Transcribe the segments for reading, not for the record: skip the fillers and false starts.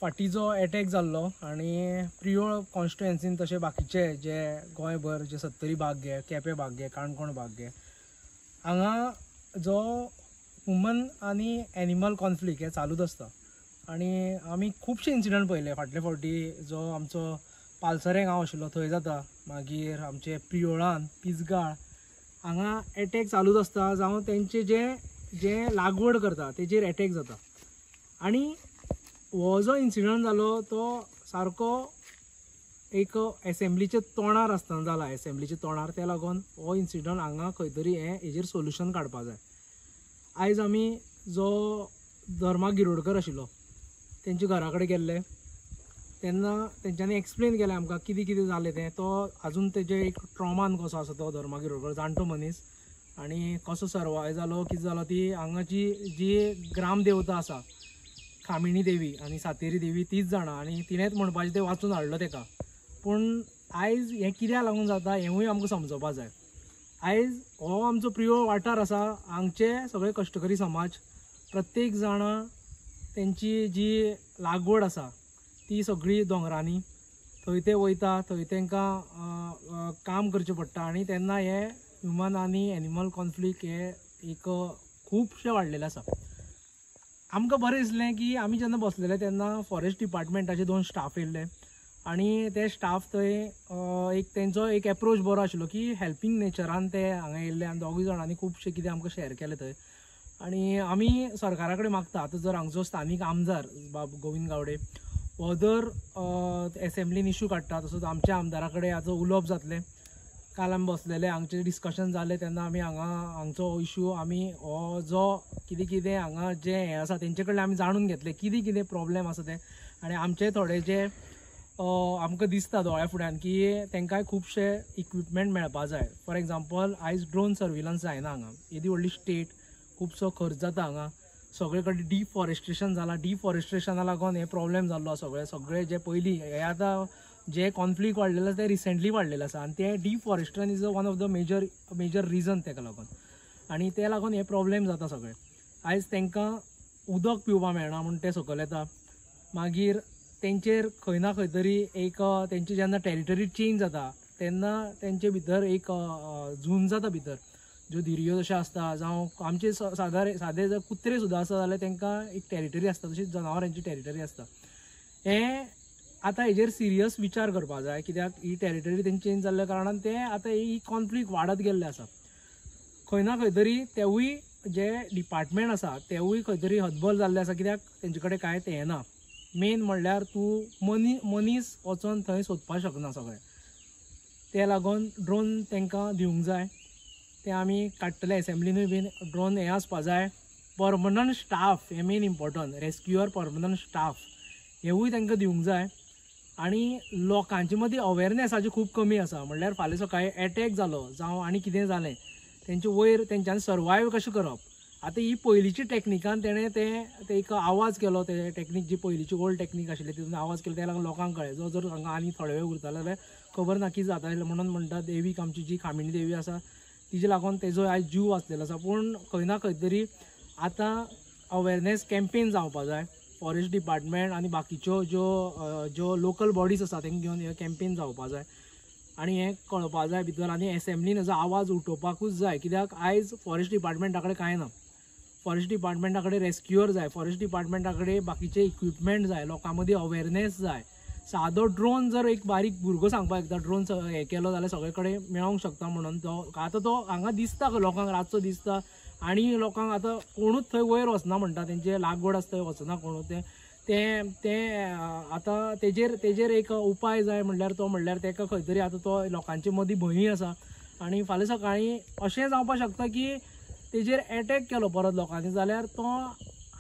फाटी जो अटॅक जाल्लो आणि प्रियोळ कॉन्स्टिट्युएन्सीन तसे बाकीचे जे गोंयभर जे 70 भाग घे, केपें भाग घे, काणकोण भाग घे, हांगा जो ह्युमन आनी एनिमल कॉन्फ्लिक्ट हे चालूच आसता. आणि आमी खुबशे इन्सिडंट पळयले फाटले फावटी. जो आमचो पालसरे गांव आशिल्लो थंय जाता, मागीर आमचे प्रियोळान, पिसगाळ हांगा अटॅक चालूच आसता, जावं तेंचे जे जे लागवड करता तेजेर अटॅक जाता. आणि हो जो इन्सिडंट जालो तो सारको एक एसेंब्लीचे तोणार आसतना जाला. एसेंब्लीचे तोणार ते लागून हो इन्सिडंट हांगा खंय तरी हेजेर सोल्युशन काडपा जाय. आयज आमी जो धर्मा गिरोडकर आशिल्लो तेंच्या घरा कडेन गेल्ले तेन्ना तेंच्यांनी एक्सप्लेन केलें आमकां कितें कितें जालें तें. तो आजून तेजे एक ट्रॉमान कसो आसा तो धर्मा गिरोडकर, जाणटो मनीस, आनी कसो सर्वाय जालो, कितें जालो, ती हांगाची जी ग्रामदेवता आसा कामिणी देवी आनी सातेरी देवी तीच जाणा, आनी तिणेंच म्हणपाचें तें वाचून हाडलो तेका. पूण आयज हें कित्याक लागून जाता हेंवूय आमकां समजोवपा जाय. आयज हो आमचो प्रियोळ वाठार आसा, हांगचे सगळे कश्टकरी समाज प्रत्येक जाणा तेंची जी लागवड आसा ती सगळी दोंगरांनी, थंय ते वयता, थंय तांकां काम करचें पडटा. आनी तेन्ना हे ह्युमन आनी एनिमल कॉन्फ्लिक्ट हे एक खुबशे वाडलेले आसा. आमकां बरें दिसलें की आमी जेन्ना बसलेले तेन्ना फॉरेस्ट डिपार्टमेंटाचे 2 स्टाफ येयल्ले, आनी ते स्टाफ थंय एक तेंचो एक एप्रोच बरो आशिल्लो की हेल्पिंग नेचरान ते हांगा येयल्ले, आनी दोगूय जाणांनी खुबशे कितें आमकां शेअर केलें थंय. आनी आमी सरकारा कडेन मागता, आतां जर हांगचो स्थानीक आमदार बाब गोविंद गावडे हो जर एसेंब्लीन इश्यू काडटा, तसोच आमच्या आमदारा कडेन हाचो उलोवप जातलें. काल आमी बसलेले, हांगचे डिस्कशन जालें तेन्ना आमी हांगचो इश्यू आमी हो जो कितें कितें हांगा जे हें आसा तेंचे कडल्यान आमी जाणून घेतले कितें कितें प्रॉब्लेम आसा ते. आनी आमचे थोडे जे आमकां दिसता दोळ्या फुड्यान की तांकांय खुबशे इक्विपमेंट मेळपा जाय. फॉर एग्जाम्पल आयज ड्रोन सर्विलन्स जायना हांगा, येदी व्हडली स्टेट, खुबसो खर्च जाता हांगा, सगळे कडेन डिफॉरेस्ट्रेशन जालां, डिफॉरेस्ट्रेशना लागून हे प्रॉब्लेम जाल्लो सगळे जे पयलीं हे आतां जे कॉन्फ्लिक्ट वाडलेले आसा ते रिसेंटली वाडलेले आसा, आनी ते deforestation is one of the major reason तेका लागून. आनी ते लागून हे प्रॉब्लेम जाता सगळे. आयज तांकां उदक पिवपा मेळना म्हूण ते सकयल येता, मागीर तेंचेर खंय ना खंय तरी एक तेंची जेन्ना टेरिटरी चेंज जाता तेन्ना तेंचे भितर एक झूंज जाता भितर, ज्यो धिरयो जशें आसता, जावं आमचे सादे जर कुत्रे सुद्दां आसा जाल्यार तांकां एक टेरिटरी आसता, तशीच जनावरांची टेरिटरी आसता. हें आतां हेजेर सिरियस विचार करपा जाय, कित्याक ही टेरिटरी तेंची चेंज जाल्ल्या कारणान ते आतां ही कॉन्फ्लिक्ट वाडत गेल्ले आसा. खंय ना खंय तरी तेवूय जे डिपार्टमेंट आसा तेवूय खंय तरी हतबल जाल्ले आसा, कित्याक तेंचे कडेन कांय हें ना. मेन म्हणल्यार तूं मनीस वचोन थंय सोदपाक शकना सगळें. ते लागून ड्रोन तांकां दिवंक जाय, ते आमी काडटले एसेंब्लीनूय बीन. ड्रोन हें आसपा जाय, परमनंट स्टाफ हें main important, rescuer permanent staff हेवूय तांकां दिवंक जाय. आनी लोकांचे मदीं अवेरनेसाची खूब कमी आसा. म्हणल्यार फाल्यां सकाळीं अटॅक जालो जावं आनी कितें जालें तेंचे वयर तेंच्यांनी सर्वायव कशें करप. आतां ही पयलींची टॅक्निकान तेणें ते एक आवाज केलो, ते टॅक्नीक जी पयलींची ओल्ड टॅक्नीक आशिल्ली तितून आवाज केलो, त्या लागून लोकांक कळ्ळें. जो जर हांगा आनी थोडे वेळ उरतालो जाल्यार खबर ना कितें जातालें. म्हणून म्हणटा देवीक आमची जी कामिणी देवी आसा तिजे लागून तेजो आयज जीव वाचलेलो आसा. पूण खंय ना खंय तरी आतां अवेरनेस कॅम्पेन जावपा जाय. फॉरेस्ट डिपार्टमेंट आनी बाकीच्यो ज्यो लोकल बॉडीज आसा तांकां घेवन हे कॅम्पेन जावपा जाय, आनी हें कळपा जाय भितर. आनी एसेंब्लीन हेजो आवाज उठोवपाकूच जाय, कित्याक आयज फॉरेस्ट डिपार्टमेंटा कडेन कांय ना. फॉरेस्ट डिपार्टमेंटा कडेन रेस्क्युअर जाय, फॉरेस्ट डिपार्टमेंटा कडेन बाकीचे इक्विपमेंट जाय, लोकां मदीं अवेरनेस जाय. सादो ड्रोन जर एक बारीक भुरगो सांगपाक एकदा ड्रोन हें केलो जाल्यार सगळे कडेन मेळोंक शकता म्हणून. तो आतां तो हांगा दिसता लोकांक रातचो दिसता, आनी लोकांक आतां कोणूच थंय वयर वचना म्हणटा, तेंचे लागवड आसा थंय वचना कोणूच. ते आतां तेजेर एक उपाय जाय म्हणल्यार तो म्हणल्यार तेका खंय तरी आतां तो लोकांचे मदीं भंय आसा, आनी फाल्यां सकाळीं अशें जावपाक शकता की तेजेर अटॅक केलो परत लोकांनी जाल्यार तो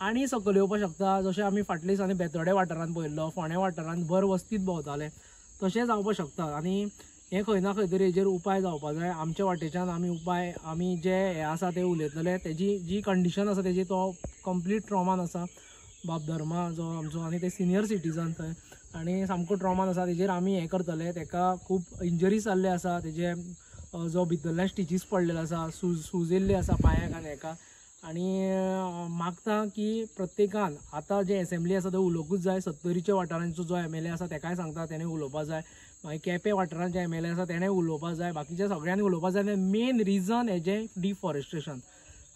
आनी सकयल येवपाक शकता. जशें आमी फाटल्या दिसांनी बेतोडे वाठारांत पळयल्लो, फोंड्या वाठारांत भर वस्तीत भोंवताले, तशें जावपाक शकता. आनी हें खंय ना खंय तरी हेजेर उपाय जावपा जाय. आमच्या वाटेच्यान आमी जे हें आसा तें उलयतले. तेजी जी कंडिशन आसा तेजी तो कंप्लीट ट्रॉमान आसा बाब धर्मा जो आमचो, आनी ते सिनियर सिटीजन थंय, आनी सामको ट्रॉमान आसा. तेजेर आमी हें करतले. तेका खूब इंजरीज जाल्ले आसा, तेजे जो भितरल्यान स्टिचीस पडलेलो आसा, सूज येयल्ली आसा पांयाक आनी हेका. आणि मागता की प्रत्येकान आता जे असेंब्ली आसा थंय उलोवंकूच जाय. 70च्या वाठारांचो जो MLA आसा तेकाय सांगता तेणें उलोवपाक जाय. मागीर केपें वाठारांत जे MLA आसा तेणेंय उलोवपाक जाय. बाकीच्या सगळ्यांनी उलोवपाक जाय. मेन रिजन हेजें डिफॉरेस्टेशन.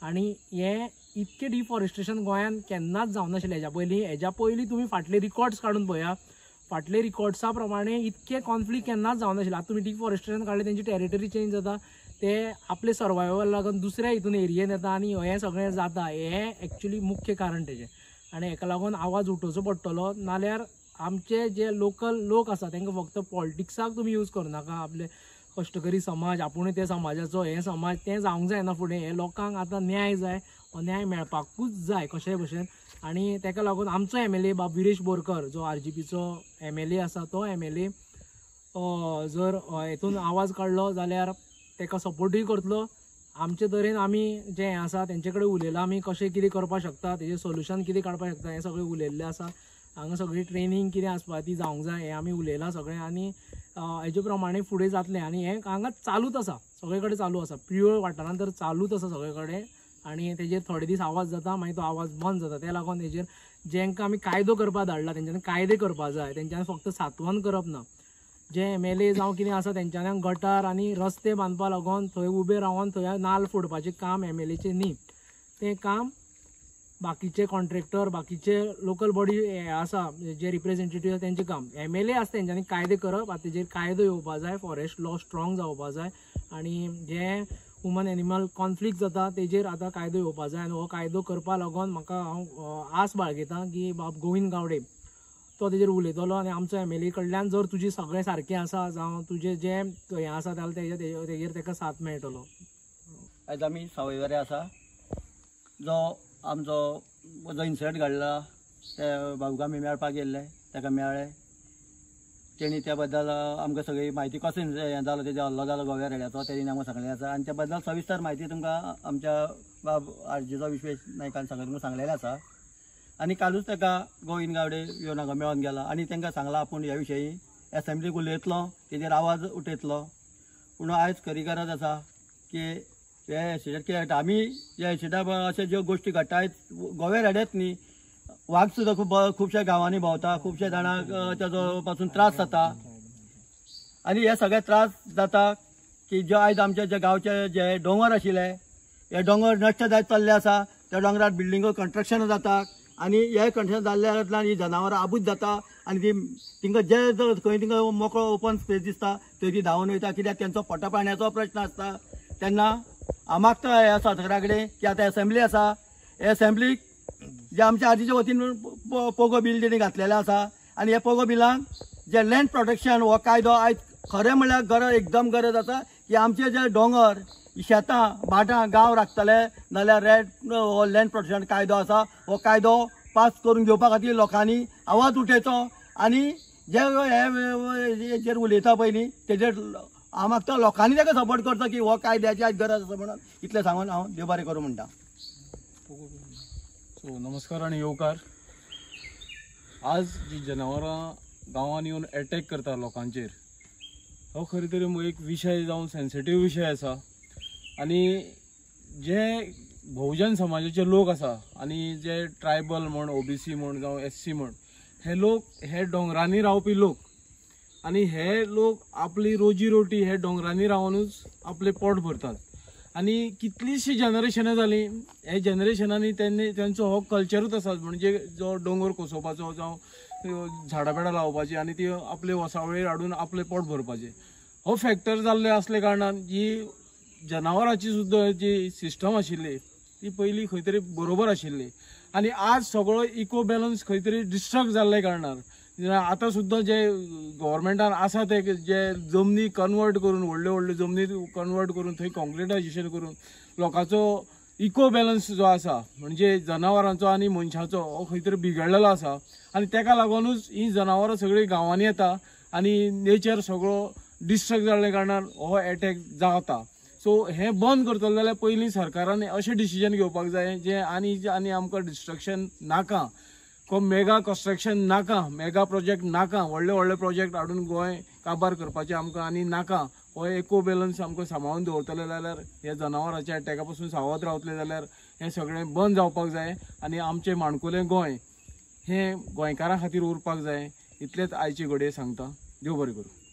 आणि हें इतकें डिफॉरेस्टेशन गोंयान केन्नाच जावं नाशिल्लें. हेज्या पयलीं तुमी फाटले रिकॉर्ड्स काडून पळया. फाटले रिकॉर्ड्सा प्रमाणे इतके कॉन्फ्लिक्ट केन्नाच जावं नाशिल्लें. आतां तुमी डिफॉरेस्टेशन काडलें तेंची टेरिटरी चेंज जाता. ते आपले सर्वायवल लागून दुसऱ्या हितून एरियेन येता आनी हें सगळें जाता. हें एक्चुली मुख्य कारण तेजें. आनी हेका लागून आवाज उठोवचो पडटलो. नाल्यार आमचे जे लोकल लोक आसा तांकां फक्त पॉलिटिक्साक तुमी यूज करनाका. आपले कश्टकरी समाज आपुणूय ते समाजाचो हे समाज तें जावंक जायना फुडें. हे लोकांक आतां न्याय जाय. न्याय मेळपाकूच जाय कशेय भशेन. आनी तेका लागून आमचो MLA बाब विरेश बोरकर जो RGPचो MLA आसा तो MLA जर हेतून आवाज काडलो जाल्यार तेका सपोर्टूय करतलो. आमचे तरेन आमी जे हें आसा तेंचे कडेन उलयलां आमी कशें कितें करपाक शकता तेजें सोल्युशन कितें काडपाक शकता हें सगळें उलयल्लें आसा. हांगा सगळी ट्रेनिंग कितें आसपा ती जावंक जाय हें आमी उलयलां सगळें. आनी हेजे प्रमाणे फुडें जातलें. आनी हें हांगा चालूच आसा सगळे कडेन चालू आसा. प्रियोळ वाठारांत तर चालूच आसा सगळे कडेन. आनी तेजेर थोडे दीस आवाज जाता मागीर तो आवाज बंद जाता. त्या लागून तेजेर जेंकां आमी कायदो करपाक धाडला तेंच्यांनी कायदे करपाक जाय. तेंच्यांनी फक्त सांत्वन करप ना. जे MLA जावं कितें आसा तेंच्यांनी गटार आनी रस्ते बांदपा लागून थंय उबे रावन थंय नाल्ल फोडपाचें काम MLAचें न्ही. तें काम बाकीचे कॉन्ट्रॅक्टर बाकीचे लोकल बॉडी आसा जे रिप्रेझेंटेटिव्ह तेंचें काम. MLA आसा तेंच्यांनी कायदे करप. आतां तेजेर कायदो येवपाक जाय. फॉरेस्ट लॉ स्ट्रॉंग जावपाक जाय. आनी जे ह्युमन एनिमल कॉन्फ्लिक्ट जाता तेजेर आतां कायदो येवपाक जाय. आनी हो कायदो करपा लागून म्हाका हांव आस बाळगितां की बाब गोविंद गावडे तो तेजेर उलयतलो. आनी आमचो MLA कडल्यान जर तुजें सगळें सारकें आसा जावं तुजें जें हें आसा जाल्यार तेजेर तेका साथ मेळटलो. आयज आमी सावयवेरें आसा. जो आमचो जो इन्सिडंट घडला ते बाबूक आमी मेळपाक गेल्ले ताका मेळ्ळे. तेणी त्या बद्दल आमकां सगळी म्हायती कसो हें जालो तेजो हल्लो जालो गोव्या रेड्याचो तेणी आमकां सांगलें आसा. आनी त्या बद्दल सविस्तर म्हायती तुमकां आमच्या बाब RGचो विश्वेश नायकान सगळें तुमकां सांगलेलें आसा. आनी कालूच ताका गोविंद गावडे येवन हांगा मेळोन गेला आनी तांकां सांगलां आपूण ह्या विशयी एसेंब्लीक उलयतलो तेजेर आवाज उठयतलो. पूण आयज खरी गरज आसा की हे एसिडेंट कितें घडटा. आमी ह्या एसिडा अशे ज्यो गोश्टी घडटात गोव्या रेड्यात न्ही वाघ सुद्दां खुबश्या गांवांनी भोंवता. खुबश्या जाणांक तेजो पासून त्रास जाता. आनी हे सगळे त्रास जाता की जे आयज आमचे जे गांवचे जे दोंगर आशिल्ले हे दोंगर नश्ट जायत चल्ले आसा. त्या दोंगरार बिल्डिंगो कंस्ट्रक्शन जाता आनी हे कंस्ट्रक्शन जाल्ल्या कारणान ही जनावरां आबूज जाता. आनी तिंका जे खंय तिंका मोकळो ओपन स्पेस दिसता थंय ती धांवन वयता. कित्याक तेंचो पोटा पाणयाचो प्रश्न आसता. तेन्ना हांव मागता ह्या सरकारा कडेन की आतां एसेंब्ली आसा हे एसेंब्लीक जे आमच्या RGच्या वतीन पोगो बिल तेणी घातलेलें आसा. आनी हे पोगो बिलान जे लँड प्रोटेक्शन हो कायदो आयज खरें म्हणल्यार गरज एकदम गरज आसा की आमचे जे दोंगर शेतां भाटां गांव राखतले नाल्यार हो लँड प्रोटेक्शन कायदो आसा हो कायदो पास करून घेवपा खातीर लोकांनी आवाज उठयचो. आनी जे हेजेर उलयता पळय न्ही तेजेर हांव मागता लोकांनी ताका सपोर्ट करचो की हो कायद्याची आयज गरज आसा म्हणून. इतलें सांगून हांव देव बरें करूं म्हणटा. नमस्कार आणि येवकार. आज जी जनावरां गांवांत येवन अटॅक करता लोकांचेर हो खरी तरी एक विशय जावन सेन्सिटीव विशय आसा. आनी जे बहुजन समाजाचे लोक आसा आनी जे ट्रायबल म्हण OBC म्हण जावं SC म्हण हे लोक हे दोंगरांनी रावपी लोक. आनी हे लोक आपली रोजी रोटी हे दोंगरांनी रावनूच आपले पोट भरतात. आनी कितलीशीं जनरेशनां जालीं हे जनरेशनांनी तेंचो हो कल्चरूच आसा म्हणजे जो दोंगर कोसोवपाचो जावं झाडां पेडां लावपाची आनी ती आपले वसावळेर हाडून आपले पोट भरपाचें हो फॅक्टर जाल्ले असले कारणान जी जनावरांची सुद्दां जी सिस्टम आशिल्ली ती पयलीं खंय तरी बरोबर आशिल्ली. आनी आज सगळो इको बॅलन्स खंय तरी डिस्ट्रक्ट जाल्ले कारणान आतां सुद्दां जे गव्हर्मेंटान आसा ते जे जमनी कन्वर्ट करून व्हडल्यो व्हडल्यो जमनी कन्वर्ट करून थंय कॉन्क्रिटायजेशन करून लोकांचो इको बॅलन्स जो आसा म्हणजे जनावरांचो आनी मनशाचो हो खंय तरी बिगडलेलो आसा. आनी तेका लागूनच ही जनावरां सगळीं गांवांनी येता आनी नेचर सगळो डिस्ट्रक्ट जाल्ले कारणान हो अटॅक जाता. सो हें बंद करतलो जाल्यार पयलीं सरकारान अशें डिसिजन घेवपाक जाय जे आनी आमकां डिस्ट्रक्शन नाका. मेगा कन्स्ट्रक्शन नाका. मेगा प्रोजेक्ट नाका. व्हडले व्हडले प्रोजेक्ट हाडून गोंय काबार करपाचें आमकां आनी नाका. हो इको बॅलन्स आमकां सांबाळून दवरतले जाल्यार ह्या जनावरांच्या अटॅका पासून सावध रावतले जाल्यार हें सगळें बंद जावपाक जाय आनी आमचें माणकुलें गोंय हें गोंयकारां खातीर उरपाक जाय इतलेंच आयचे घडये सांगता. देव बरें करूं.